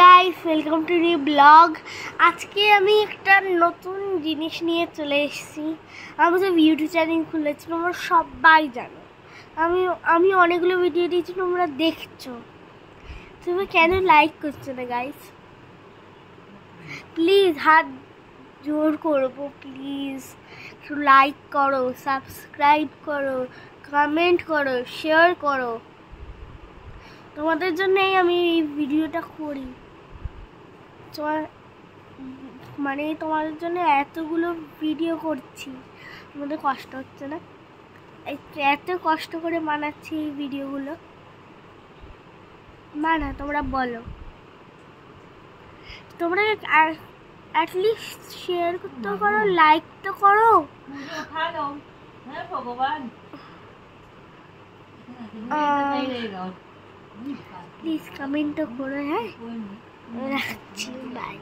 Guys, welcome to new blog. আজকে আমি একটা নতুন জিনিস নিয়ে চলে এসেছি। আমি যে ইউটিউব চ্যানেল খুলেছি তোমরা সবাই জানো। আমি অনেকগুলো ভিডিও দিয়েছি, তোমরা দেখছো। তুমি কেন লাইক করছো না গাইস? প্লিজ হাত জোর করবো, প্লিজ একটু লাইক করো, সাবস্ক্রাইব করো, কমেন্ট করো, শেয়ার করো। তোমাদের জন্যই আমি এই ভিডিওটা করি। তোমাদের জন্য এতগুলো ভিডিও করছি, তোমাদের কষ্ট হচ্ছে না? এত কষ্ট করে বানাচ্ছি এই ভিডিওগুলো। না তোমরা বলো, তোমরা অ্যাটলিস্ট শেয়ার করতে করো, লাইক তো করো। প্লিজ কমেন্ট তো করো। হ্যাঁ, রাখছি, বাই।